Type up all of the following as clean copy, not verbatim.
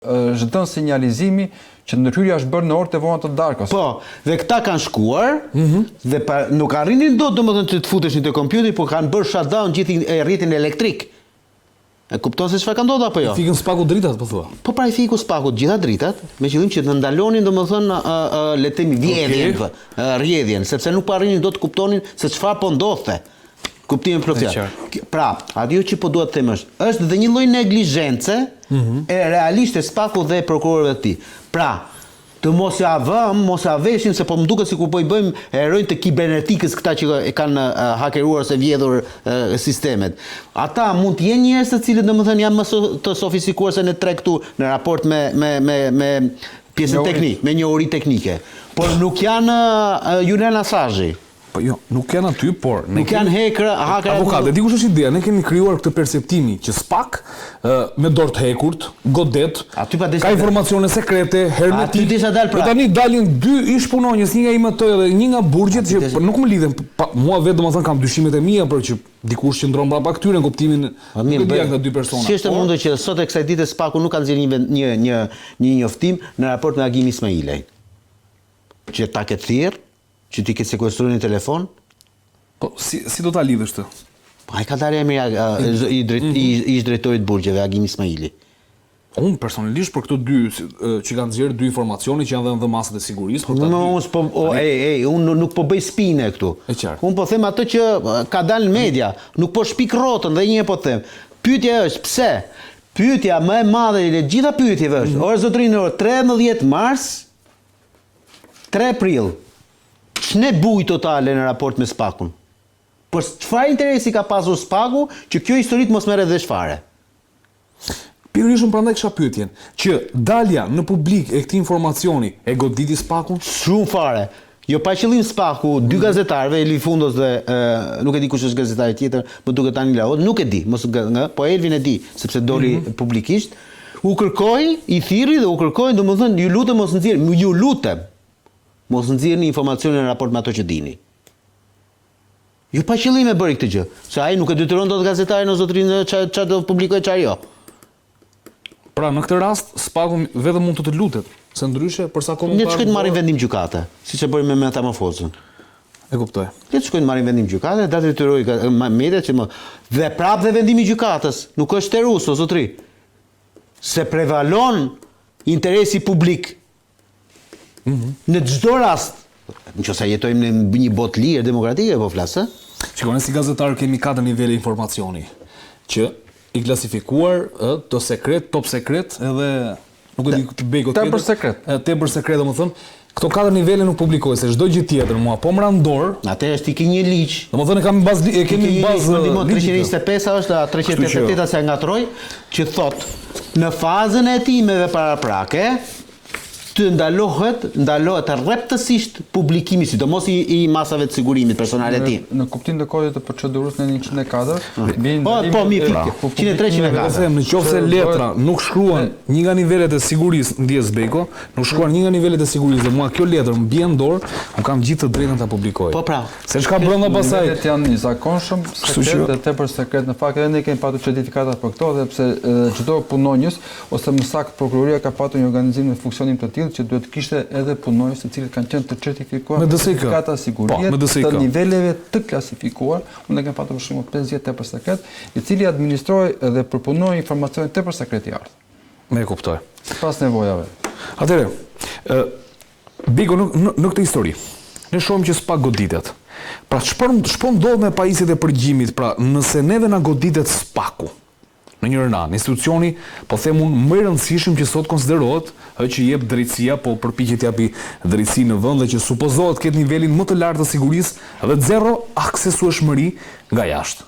zhdën sinjalizimi që ndërhyrja është bërë në orët e vona të darkës. Po, dhe këta kanë shkuar dhe nuk arrinin dot domethënë të futeshin te kompjuteri, por kanë bërë shutdown gjithë rrjetin elektrik. E kupton se çfarë ka ndodhur apo jo? Fikën spaku dritat, po thua. Po pra I fiku spaku gjitha dritat, me qëllim që të ndalonin domethënë le të themi vjedhjen, rrjedhjen, sepse nuk po arrinin dot të kuptonin se çfarë po ndodhte. Kuptimin për fjalë. Pra, ajo që po dua të them është dhe një lloj neglizhence e realisht e spaku dhe prokurorëve të tij. Pra, të mos ja veshin se po më duket sikur po I bëjmë heronj të kibernetikës këta që e kanë hakeruar ose vjedhur sistemet. Ata mund të jenë njerëz të cilët domethënë janë më të sofistikuar se ne tre këtu në raport me pjesën teknike, me njohuri teknike. Por nuk janë Julian Assange. Po jo, nuk janë aty, por nuk janë hacker. Avokat, e di kush është ideja, ne kemi krijuar këtë perceptimi që SPAK me dorë të hekurt, godet, ka informacione sekrete, hermetik. Dhe tani dalin dy ish punonjës, një nga IMT dhe një nga burgjet që nuk më lidhen. Mua vetë domethënë kam dyshimet e mia për që dikush që ndron brapa këtyre në kuptimin nuk e di këta dy persona. Si është mundur që sot e kësaj dite SPAK-u nuk ka nxjerrë një njoftim në raport me Agim Ismailej. Që ta ketë thirrë, që ti ke sekuestruar një telefon? Po, si do ta lidhësh të? Po, ai ka darë emri ish drejtorit burgjeve, Agim Ismaili. Unë personalisht për këto dy që kanë nxjerrë dy informacione që janë dhënë dhe masat e sigurisë. Unë nuk po bëj spine këtu. Unë po them atë që ka dalë në media, nuk po shpik rrotën dhe një po them. Pyetja është pse? Pyetja më e madhe e gjitha pyetjeve është, orë zotrinë 13 mars, 3 prill. Ç'ne buj totale në raport me SPAK-un? Por çfarë interesi ka pasur SPAK-u që kjo histori mos merret vesh fare? Pikërisht prandaj kisha pyetjen, që dalja në publik e këtij informacioni e goditi SPAK-un? Shumë fare. Jo pa qëllim SPAK-u, dy gazetarëve, Eli Fundos dhe nuk e di kush është gazetari tjetër, më duket tani Laot, nuk e di, po Elvin e di, sepse doli publikisht. U kërkoi, I thirri dhe u kërkoi, domethënë ju lutem mos nxjerrni, ju lutem. Mos nxjerrni informacione në raport me ato që dini. Jo pa qëllim e bëri këtë gjë, se ai nuk e detyron dot gazetarin o zotrinë çfarë do publikojë çfarë jo. Pra në këtë rast SPAK-u vetëm mund të lutet, se ndryshe për sa kohë le të shkojnë marrin vendim gjykate, siç e bëri me metamorfozën. E kuptoj. Le të shkojnë marrin vendim gjykate, da detyroj mediat që dhe prapë dhe vendimi i gjykatës, nuk është terus o zotri. Se prevalon interesi publik. Në çdo rast, nëse jetojmë në një botë lirë demokratike, po flas, Shikoni, si gazetar kemi 4 nivele informacioni, që I klasifikuar të sekret, top sekret, edhe nuk e di të bego tjetër. Tepër sekret. Tepër sekret, domethënë, këto 4 nivele nuk publikoj, se çdo gjë tjetër mua po më randor. Atëherë është I ke një ligj. Domethënë kemi bazë 325 është 388 se ngatroj, që thot në fazën e hetimeve paraprake të ndalohet rreptësisht publikimi, sidomos I masave të sigurimit personale të tij. Në kuptim të kodit të procedurës në 104, po mi fik. 103-104. Nëse letra nuk shkruan një nga nivelet e sigurisë ndjes Beko, nuk shkruan një nga nivelet e sigurisë dhe mua kjo letër më bie në dorë, un kam gjithë të drejtën ta publikoj. Po pra. Se çka brenda pasaj. Nivelet janë zakonshëm, sekret dhe tepër sekret. Në fakt edhe ne kemi patur certifikata për këto, dhe pse çdo punonjës ose më saktë prokuroria ka patur një organizim me funksionim të që duhet kishte edhe punonjës të cilët kanë qenë të certifikuar me certifikata sigurie të niveleve të klasifikuar. Unë kam patur për shembull 50 tepër sekret, I cili administroi dhe përpunoi informacione tepër sekretare. Me kuptoj. Sipas nevojave. Atëherë, Biko në këtë histori, ne shohim që SPAK goditet. Pra ç'po ndodh me pajisjet e përgjimit, pra nëse neve na goditet SPAK-u në një rënë, institucioni, po them unë më I rëndësishëm që sot konsiderohet, që jep drejtësia, po përpiqet japi drejtësi në vend dhe që supozohet ketë nivelin më të lartë të sigurisë dhe zero aksesueshmëri nga jashtë.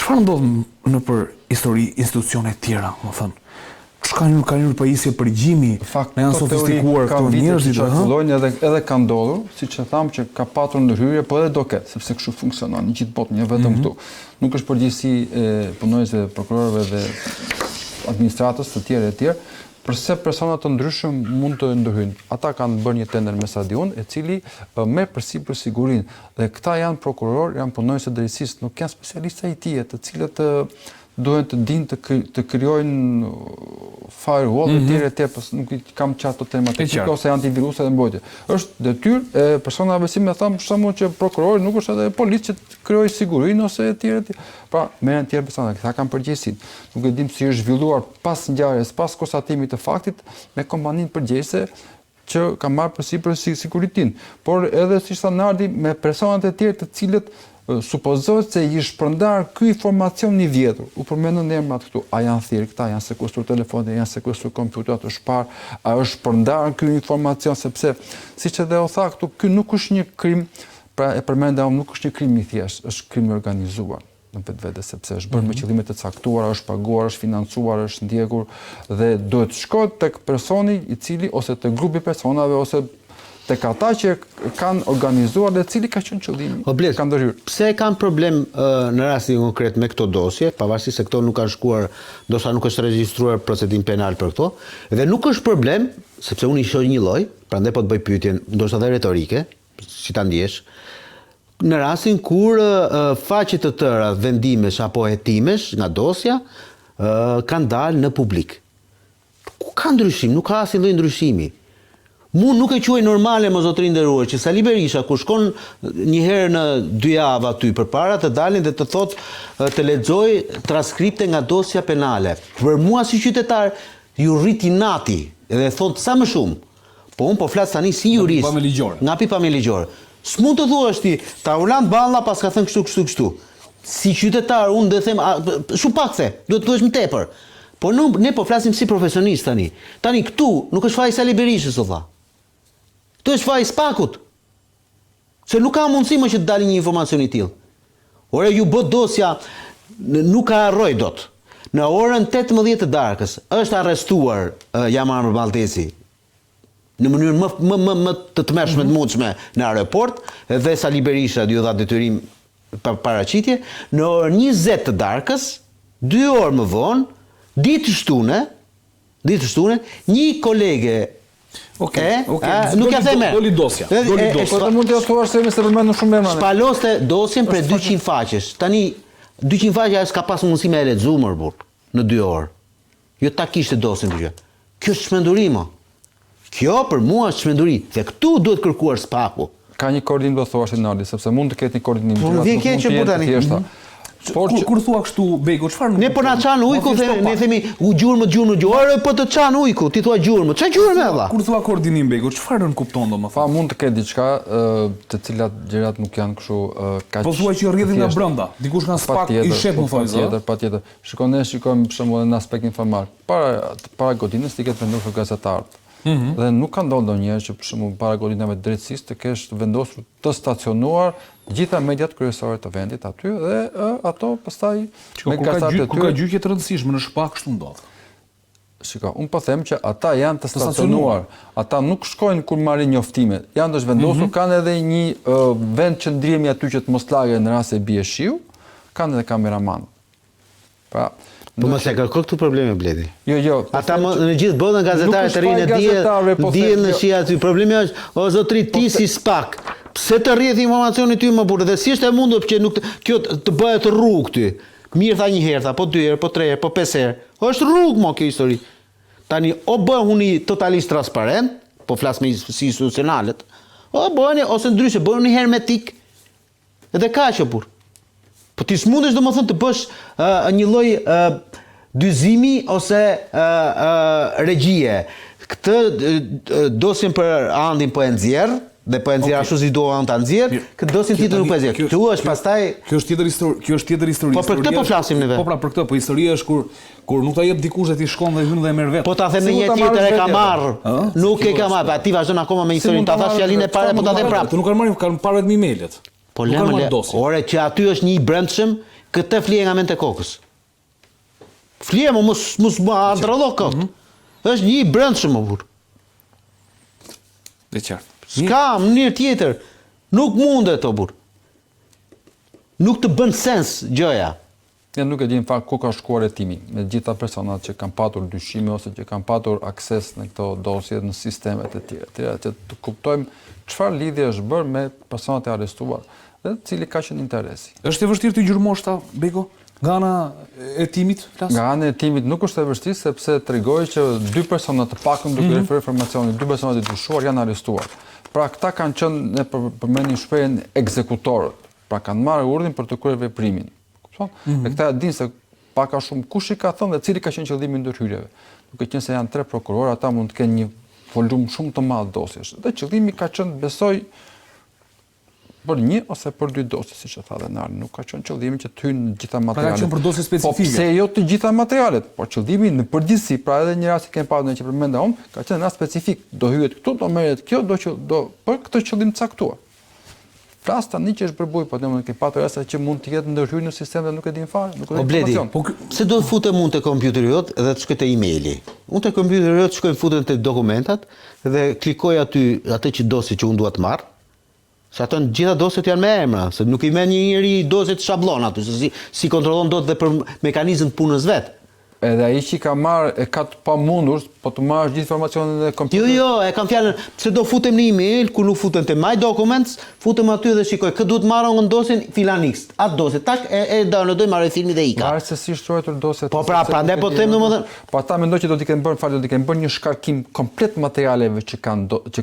Çfarë ndodh në për histori institucione të tjera, më thënë? Ka një pajisje përgjimi, ne janë sofistikuar këto njerëzit që kalojnë edhe ka ndodhur, siç e tham që ka patur ndërhyrje, po edhe do ketë, sepse kështu funksionon në gjithë botën, jo vetëm këtu. Nuk është përgjegjësi e punonjësve, prokurorëve dhe administratës të tjerë, përse persona të ndryshëm mund të ndërhyjnë. Ata kanë bërë një tender me Sadiun, e cili merr përsipër sigurinë. Dhe këta janë prokurorë, janë punonjës të drejtësisë, nuk janë specialistë IT, të cilët duhen të dinë të krijojnë firewall e tjere tepës, nuk kam qato tema teknike ose antivirus edhe mbrojtje. Është detyrë e personave si me thamë shembull që prokurori nuk është edhe policë që të krijojë sigurinë ose e tjere. Pra, merren tjerë persona, këta kanë përgjegjësinë. Nuk e dim si është zhvilluar pas ngjarjes, pas konstatimit të faktit me kompaninë përgjegjëse që ka marrë përsipër siguritinë, por edhe si standardi me personat e tjerë të cilët supozohet se i shpërndar ky informacion i vjetër. U përmendën emrat këtu, a janë thirrë këta, janë sekuestruar telefonet, janë sekuestruar kompjuterat të shpar, a është shpërndar ky informacion sepse siç edhe u tha këtu, ky nuk është një krim, pra e përmenda nuk është një krim i thjeshtë, është krim i organizuar në vetvete sepse është bërë me qëllime të caktuara, është paguar, është financuar, është ndjekur dhe duhet shkohet tek personi i cili ose tek grupi personave ose tek ata që kanë organizuar dhe cili ka qenë qëllimi. Ka ndërhyrë. Pse kanë problem në rastin konkret me këto dosje, pavarësisht se këto nuk kanë shkuar, ndoshta nuk është regjistruar procedim penal për këto, dhe nuk është problem, sepse unë i shoh një lloj, prandaj po të bëj pyetjen, ndoshta edhe retorike, si ta ndjesh, në rastin kur faqe të tëra vendimesh apo hetimesh nga dosja kanë dalë në publik. Ku ka ndryshim? Nuk ka asnjë lloj ndryshimi. Mu nuk e quaj normale, më zotëri nderuar, që Sali Berisha, kur shkon një herë në 2 javë aty përpara të dalin dhe të thotë të lexoj transkripte nga dosja penale. Për mua si qytetar ju rriti nati dhe thotë sa më shumë. Po unë po flas tani si jurist. Nga pipa me ligjor. S'mund të thuash ti, ta Orland Balla pas ka thënë kështu. Si qytetar unë dhe them, shumë pak the, duhet të thuash më tepër. Po ne po flasim si profesionist tani. Tani këtu nuk është faji Sali Berishës, o tha. Këtu është faji Spakut. Se nuk ka mundësi më që të dalë një informacion i tillë. Ore ju bë dosja, nuk ka harroj dot. Në orën 18 të darkës është arrestuar Jamar Maldesi në mënyrë më të tmerrshme të mundshme në aeroport dhe Sali Berisha ju dha detyrim paraqitje në orën 20 të darkës, 2 orë më vonë, ditë shtune, një kolege nuk ja them. Doli dosja. Po të mund të thuash se më së përmendën shumë emra. Shpaloste dosjen për 200 faqesh. Tani 200 faqe s'ka pas mundësi me e lexuar më burr në 2 orë. Jo ta kishte dosjen gjë. Kjo është çmenduri mo. Kjo për mua është çmenduri. Dhe këtu duhet kërkuar Spaku. Ka një koordinim do thuash Nadi, sepse mund të ketë një koordinim. Por vjen keq që tani. Kur thua kështu Bego, çfarë? Ne po na çan ujku, ne themi u gjurmë. Ore po të çan ujku, ti thua gjurmë. Ç'a gjurmë valla? Kur thua koordinim Bego, çfarë në kupton domethënë? Fa mund të ketë diçka të cilat gjërat nuk janë kështu kaq. Po thua që rrjedhin nga brenda. Dikush nga Spak i shet më thonë. Patjetër. Shikoj ne shikojmë për shembull në aspekt informal. Para godinës ti ke vendosur gazetarët. Dhe nuk ka ndodhur ndonjëherë që për shembull para godinave të drejtësisë të kesh vendosur të stacionuar gjitha mediat kryesore të vendit aty dhe ato pastaj me gazetarët e tyre. Ku ka gjyqje të rëndësishme në Shpak kështu ndodh. Shiko, unë po them që ata janë të stacionuar. Ata nuk shkojnë kur marrin njoftime. Janë të zhvendosur, kanë edhe një vend që ndrihemi aty që të mos lagë në rast se bie shiu, kanë edhe kameraman. Pra, po mos e kërko këtu probleme Bledi. Jo. Ata në gjithë botën gazetarët e rinë dihen në shi aty. Problemi është, o zotri ti si Spak, pse të rrjedh informacioni ty më burrë? Dhe si është e mundur që nuk kjo të bëhet rrugë ty? Mirë tha një herë, tha, po 2 herë, po 3 herë, po 5 herë. Është rrugë mo kjo histori. Tani o bëhuni totalisht transparent, po flas me si institucionalet, o bëhuni ose ndryshe bëhuni hermetik. Edhe kaq burr. Po ti s'mundesh domethënë të bësh një lloj dyzimi ose regjie. Këtë dosjen për Andin po e nxjerr dhe po e nxjerr ashtu si duan ta nxjerr, këtë dosjen tjetër nuk po e nxjerr. Kjo është pastaj kjo është tjetër histori. Po për këtë po flasim neve. Po pra për këtë, po historia është kur nuk ta jep dikush dhe ti shkon dhe hyn dhe e merr vetë. Po ta them në një tjetër e ka marr. Nuk e ka marr, ti vazhdon akoma me historinë. Ta thash fjalën e parë, po ta them prapë. Tu nuk kanë parë vetëm emailët. Po ore që aty është një i brendshëm, këtë flije nga mente kokës. Flije më mos androllo këtë. Është një i brendshëm më burr. Dhe qartë. S'ka mënyrë tjetër. Nuk mundet o burr. Nuk të bën sens gjëja. Ne nuk e dim fakt ku ka shkuar hetimi me gjitha personat që kanë patur dyshime ose që kanë patur akses në këto dosje në sistemet e tjera, që të kuptojmë çfarë lidhje është bërë me personat e arrestuar dhe cili ka qenë interesi. Është e vështirë të gjurmosh ta Bego? Nga ana e timit, flas? Nga ana e timit nuk është e vështirë sepse tregoj që 2 persona të pakun duke referuar informacionin, 2 persona të dyshuar janë arrestuar. Pra këta kanë qenë ne përmendim shprehjen ekzekutorët. Pra kanë marrë urdhrin për të kryer veprimin. Kupton? Dhe këta dinë se pak a shumë kush i ka thënë dhe cili ka qenë qëllimi i ndërhyrjeve. Duke qenë se janë 3 prokurorë, ata mund të kenë një volum shumë të madh dosjesh. Dhe qëllimi ka qenë besoj për 1 ose për 2 dosje, siç e tha dhe Nari, nuk ka qenë qëllimi që të hyjnë gjitha materialet. Pra ka qenë për dosje specifike. Po pse jo të gjitha materialet, por qëllimi në përgjithësi, pra edhe një rast që kemi pasur që përmenda unë, ka qenë rast specifik, do hyjet këtu, do merret kjo, do për këtë qëllim të caktuar. Flas tani që është përbuj, po domethënë ke patur raste që mund të jetë ndërhyrë në sistem dhe nuk e din fare, nuk e di informacion. Po pse do të futem unë te kompjuteri jot dhe të shkoj te emaili? Unë te kompjuteri jot shkoj futem te dokumentat dhe klikoj aty atë që dosje që unë dua të marr. Se ato gjitha dosjet janë me emra, se nuk i merr një njeri dosjet shablon aty, se si kontrollon dot dhe për mekanizmin të punës vet. Edhe ai që ka marrë e ka të pamundur, po të marrësh gjithë informacionin e kompjuterit. Jo, e kam fjalën, pse do futem në email, ku nuk futem te My Documents, futem aty dhe shikoj, kë duhet marrë në dosjen filan X. Atë dosje tak e downloadoj marrë filmin dhe ika. Marrë se si shtrohetur dosjet. Po pra, prandaj po them domethënë, po ata mendoj që do t'i kenë bërë një shkarkim komplet materialeve që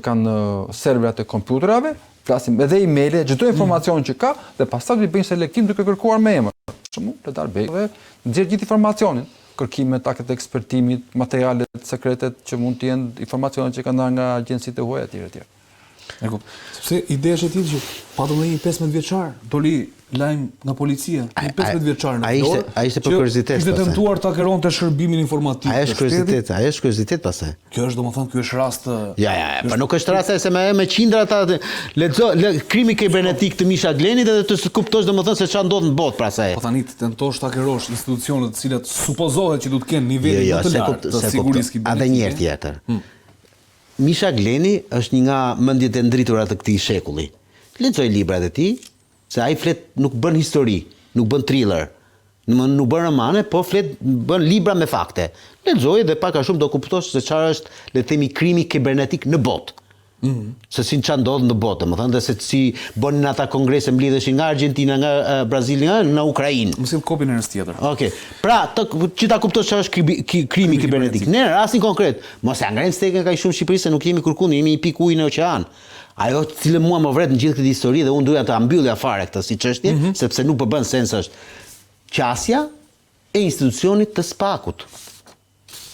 kanë serverat e kompjuterave, flasim edhe emaile, çdo informacion që ka dhe pastaj do të bëjnë selektim duke kërkuar me emër. Për shembull, Letar Bey dhe nxjerr gjithë informacionin. Kërkimet, aktet e ekspertimit, materialet sekretet që mund të jenë informacionet që kanë ndarë nga agjencitë e huaja etj. Sepse ideja është e tillë që patëm një 15 vjeçar, doli lajm nga policia, një 15 vjeçar në Florë. Ai ishte për kuriozitet. Ishte tentuar ta keronte shërbimin informatik. Ai është kuriozitet pastaj. Kjo është domethënë ky është rast. Ja, po nuk është rast se me qindra ata lexo krimi kibernetik të Misha Glenit dhe të kuptosh domethënë se çfarë ndodh në botë pra sa. Po tani tentosh ta kerosh institucionet të cilat supozohet që duhet të kenë nivelin më të lartë të sigurisë kibernetike. Edhe një herë tjetër. Misha Gleni është një nga mendjet e ndritura të këtij shekulli. Lexoj librat e tij, se ai flet nuk bën histori, nuk bën thriller, nuk bën romane, po bën libra me fakte. Lexoj dhe pak a shumë do kuptosh se çfarë është, le të themi, krimi kibernetik në botë. Se si çfarë ndodh në botë, domethënë dhe se si bënin ata kongrese mblidheshin nga Argentina, nga Brazili, nga Ukrainë. Më sill kopin e rës tjetër. Okej. Pra, që ta kuptosh çfarë është krimi kibernetik. Në rastin konkret, mos e ngrenë stekën kaq shumë Shqipëri se nuk jemi kurkund, jemi një pikë ujë në oqean. Ajo të cilën mua më vret në gjithë këtë histori dhe unë doja ta mbyllja fare këtë si çështje, sepse nuk po bën sens është qasja e institucionit të SPAK-ut.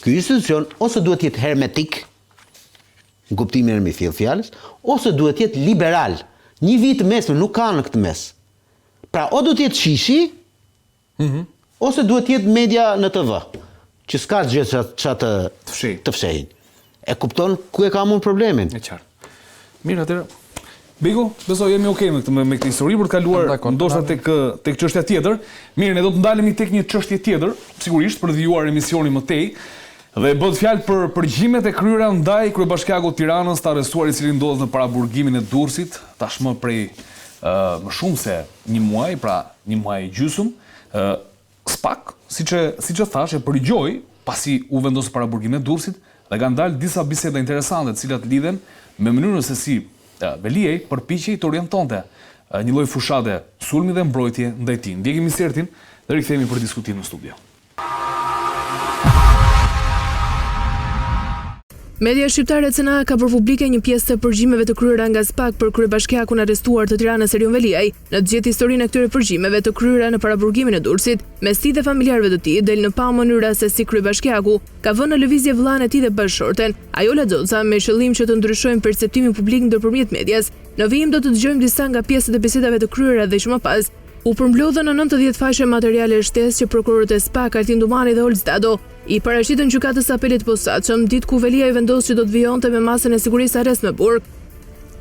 Ky institucion ose duhet të jetë hermetik, në kuptimin e mi fjalës, ose duhet të jetë liberal. Një vit mesme nuk ka në këtë mes. Pra, o duhet të jetë shishi, ose duhet të jetë media në TV, që s'ka gjë që të fshehin. E kupton ku e kam unë problemin? E qartë. Mirë, atëherë. Bego, besoj jemi okay me këtë histori për të kaluar ndoshta tek çështja tjetër. Mirë, ne do të ndalemi tek një çështje tjetër, sigurisht për të vijuar emisionin më tej. Dhe bëhet fjalë për përgjimet e kryera ndaj kryebashkiakut të Tiranës të arrestuar i cili ndodhet në paraburgimin e Durrësit, tashmë prej më shumë se një muaj, pra një muaj gjysmë. SPAK, siç e thash, e përgjoj pasi u vendos paraburgimin e Durrësit dhe kanë dalë disa biseda interesante të cilat lidhen me mënyrën se si Veliaj përpiqej të orientonte një lloj fushate sulmi dhe mbrojtje ndaj tij. Ndjekim insertin dhe rikthehemi për diskutim në studio. Media shqiptare CNA ka bërë publike një pjesë të përgjimeve të kryera nga SPAK për kryebashkiakun arrestuar të Tiranës Erion Veliaj. Në të gjithë historinë e këtyre përgjimeve të kryera në paraburgimin e Durrësit, mes tij dhe familjarëve të tij del në pa mënyra se si kryebashkiaku ka vënë në lëvizje vllain e tij dhe bashkëshorten. Ajo Lexoca me qëllim që të ndryshojnë perceptimin publik ndërmjet medias. Në vijim do të dëgjojmë disa nga pjesët e bisedave të kryera dhe që më pas u përmblodhen në 90 faqe materiale shtesë që prokurorët e SPAK Altin Dumani dhe Olc Dado i paraqitën gjykatës apelit posaçëm ditë ku Veliaj vendos që do të vijionte me masën e sigurisë arrest me burg.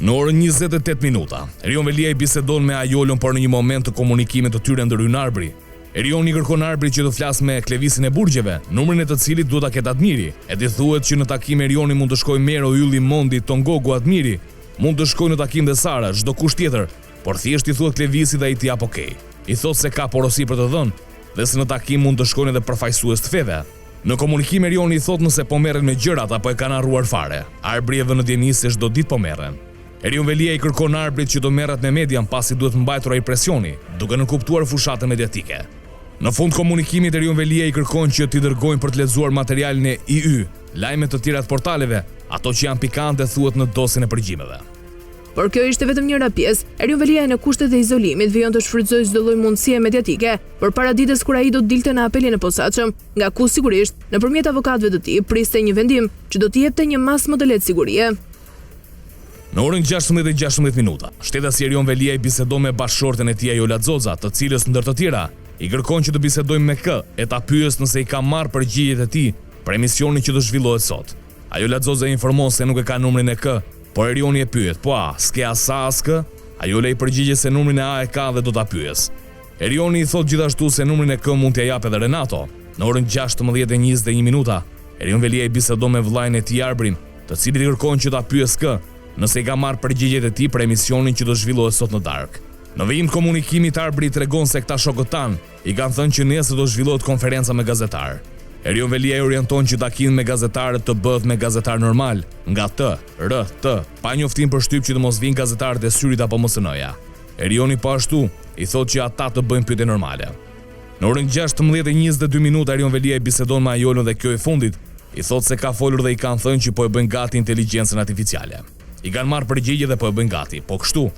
Në orën 28 minuta, Erion Veliaj bisedon me Ajolën por në një moment të komunikimit të tyre ndërhyn Arbri. Erion i kërkon Arbrit që të flasë me Klevisin e burgjeve, numrin e të cilit duhet ta ketë Admiri. E di thuhet që në takim Erioni mund të shkojë Mero, Ylli, Mondi, Tongogu, Admiri, mund të shkojë në takim dhe Sara, çdo kusht tjetër, por thjesht i thuhet Klevisi dhe ai ti jap okay. I thot se ka porosi për të dhënë dhe se në takim mund të shkojnë edhe përfaqësues të feve. Në komunikim Erioni i thot nëse po merren me gjërat apo e kanë harruar fare. Arbri e vën në dieni se çdo ditë po merren. Erion Veliaj i kërkon Arbrit që do merret me median pasi duhet mbajtur ai presioni, duke nënkuptuar fushatën mediatike. Në fund komunikimit, Erion Velia i kërkon që t'i dërgojnë për të lexuar materialin e IY, lajme të tjera të portaleve, ato që janë pikante thuhet në dosjen e përgjimeve. Por kjo ishte vetëm njëra pjesë. Erion Velia në kushtet e izolimit vijon të shfrytëzojë çdo lloj mundësie mediatike, përpara ditës kur ai do të dilte në apelin e posaçëm, nga ku sigurisht, nëpërmjet avokatëve të tij, priste një vendim që do t'i jepte një masë më të lehtë sigurie. Në orën 16:16 minuta, shtetasi Erion Velia i bisedon me bashkëshorten e tij Ajola Xoza, të cilës ndër të tjera i kërkon që të bisedojmë me kë e ta pyes nëse i ka marrë përgjigjet e tij për emisionin që do zhvillohet sot. Ajola Xoza informon se nuk e ka numrin e kë, por Erioni e pyet, po a, s'ke asa as kë? Ajola i përgjigjet se numrin e A e ka dhe do ta pyes. Erioni i thot gjithashtu se numrin e kë mund t'ia japë edhe Renato. Në orën 16:21 minuta, Erion Velia i bisedon me vllain e tij Arbrin, të cilit i kërkon që ta pyes kë nëse i ka marrë përgjigjet e tij për emisionin që do zhvillohet sot në darkë. Në vijim të komunikimit, Arbri tregon se këta shokët tan i kanë thënë që nesër do zhvillohet konferenca me gazetar. Erion Velia i orienton që takimin me gazetarët të bëhet me gazetar normal, nga T, pa njoftim për shtyp që të mos vinë gazetarët e Syrit apo MSN-ja. Erioni po ashtu i thotë që ata të bëjnë pyetje normale. Në orën 16:22 minuta, Erion Velia i bisedon me Ajolën dhe kjo e fundit i thotë se ka folur dhe i kanë thënë që po e bëjnë gati inteligjencën artificiale. I kanë marrë përgjigje dhe po e bëjnë gati, po kështu.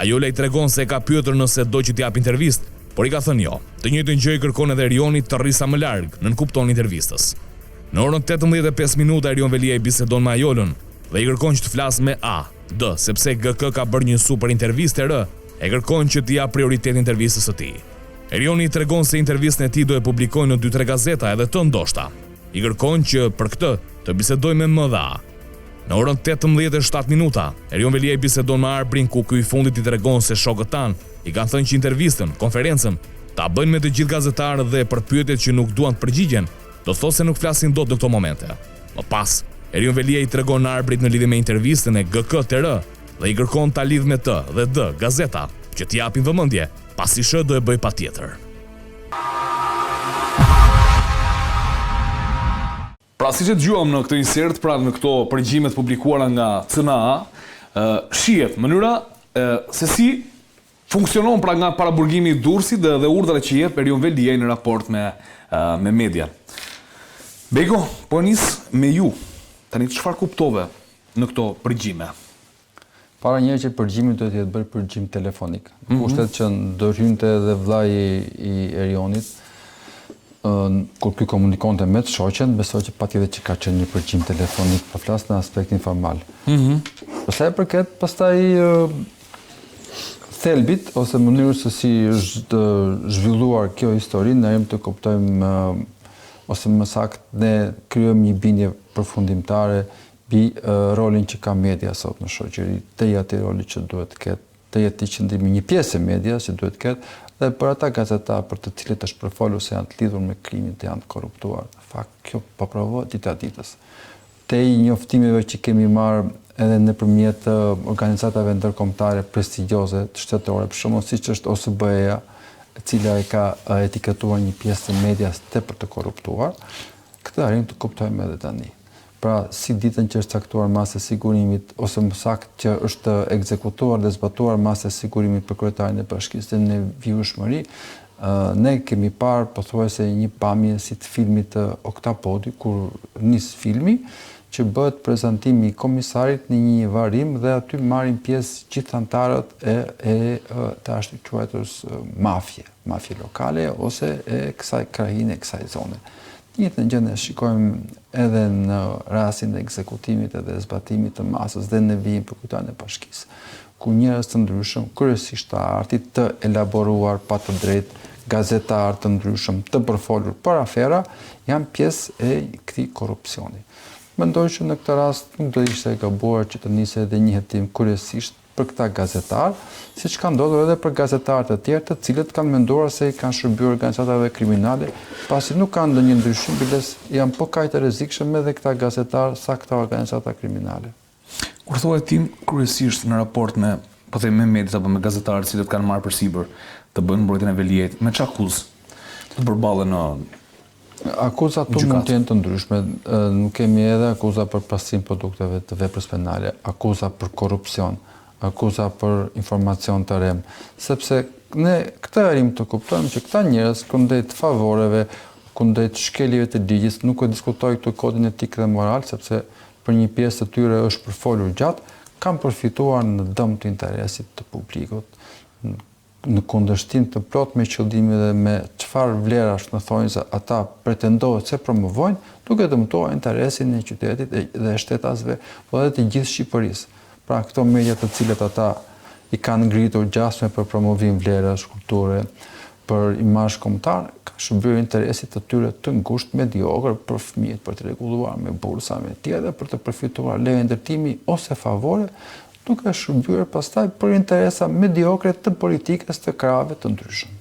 Ajola i tregon se e ka pyetur nëse do që t'jap intervistë, por i ka thënë jo. Të njëjtën gjë i kërkon edhe Erioni të rrisa më larg, nën kupton intervistës. Në orën 18:05 minuta, Erion Velia i bisedon me Ajolën dhe i kërkon që të flasë me A, D, sepse GK ka bërë një super intervistë, R, e kërkon që t'i jap prioritet intervistës së tij. Erioni i tregon se intervistën e tij do e publikojnë në 2-3 gazeta edhe të ndoshta. I kërkon që për këtë të bisedojë me M dhe A. Në orën 18:07 minuta, Erion Velia i bisedon me Arbrin, ku ky i fundit i tregon se shokët tan i kanë thënë që intervistën, konferencën, ta bëjnë me të gjithë gazetarët dhe për pyetjet që nuk duan të përgjigjen, do thotë se nuk flasin dot në këto momente. Më pas, Erion Velia i tregon Arbrit në lidhje me intervistën e GK të R dhe i kërkon ta lidh me T dhe D gazeta që t'i japin vëmendje, pasi Sh do e bëj patjetër. Pra si që dëgjuam në këtë insert, pra në këto përgjimet publikuara nga CNA, shihet mënyra se si funksionon pra nga paraburgimi i Durrësit dhe urdhrat që jep Erion Velia në raport me media. Bego, po nis me ju. Tani çfarë kuptove në këto përgjime? Para njëherë që përgjimi duhet të jetë bërë përgjim telefonik. Kushtet që ndërhynte edhe vllai i Erionit, kur ky komunikonte me të shoqen, besoj që patjetër që ka qenë një përgjim telefonik, pa flas në aspektin formal. Për sa i përket pastaj thelbit ose mënyrës se si është zhvilluar kjo histori, ne jemi të kuptojmë ose më saktë ne krijojmë një bindje përfundimtare mbi rolin që ka media sot në shoqëri, te atë roli që duhet të ketë, te atë qëndrimi një pjesë e medias që duhet të ketë, dhe për ata gazetarë për të cilët është përfolur se janë të lidhur me krimin, të janë të korruptuar. Në fakt, kjo po provohet dita ditës. Te njoftimeve që kemi marrë edhe nëpërmjet organizatave ndërkombëtare prestigjioze të shtetërore, për shembull siç është OSBE-ja, e cila e ka etiketuar një pjesë të medias tepër të korruptuar, këtë arrim të kuptojmë edhe tani. Pra, si ditën që është caktuar masë e sigurimit, ose më saktë që është ekzekutuar dhe zbatuar masë e sigurimit për kryetarin e bashkisë në vijshmëri, ne kemi parë pothuajse një pamje si të filmit të Oktapodi, kur nis filmi, që bëhet prezantimi i komisarit në një varrim dhe aty marrin pjesë gjithë anëtarët e të ashtu quajturës mafje lokale ose e kësaj krahine, kësaj zone. Njëtë në gjënë e shikojmë edhe në rastin e ekzekutimit edhe zbatimit të masës dhe në vijim për kryetarin e bashkisë, ku njerëz të ndryshëm, kryesisht të artit të elaboruar pa të drejtë, gazetarë të ndryshëm të përfolur për afera, janë pjesë e këtij korrupsioni. Mendoj që në këtë rast nuk do ishte e gabuar që të nisej edhe një hetim kryesisht për këta gazetarë, siç ka ndodhur edhe për gazetarët e tjerë, të cilët kanë menduar se i kanë shërbyer organizatave kriminale, pasi nuk kanë ndonjë ndryshim, biles janë po kaq të rrezikshëm edhe këta gazetarë sa këta organizata kriminale. Kur thuaj tim kryesisht në raport me, po them me mediat apo me gazetarët që kanë marrë përsipër të bëjnë mbrojtjen e Veliait, me ç'akuzë të përballen në akuzat mund të jenë të ndryshme. Nuk kemi edhe akuza për pastrim produkteve të veprës penale, akuza për korrupsion, akuza për informacion të rem, sepse ne këtë arrim të kuptojmë që këta njerëz kundrejt favoreve, kundrejt shkeljeve të ligjit, nuk e diskutoj këtë kodin etik dhe moral, sepse për një pjesë të tyre është përfolur gjatë, kanë përfituar në dëm të interesit të publikut, në kundërshtim të plot me qëllime dhe me çfarë vlerash në thonjë se ata pretendohet se promovojnë, duke dëmtuar interesin e qytetit dhe shtetasve, po edhe të gjithë Shqipërisë. Pra këto media të cilët ata i kanë ngritur gjasme për promovim vlerash, kulture, për imazh kombëtar, ka shërbyer interesit të tyre të ngushtë, mediokër për fëmijët, për të rregulluar me bursa, me tjetër, për të përfituar leje ndërtimi ose favore, duke shërbyer pastaj për interesa mediokre të politikës të krahave të ndryshëm.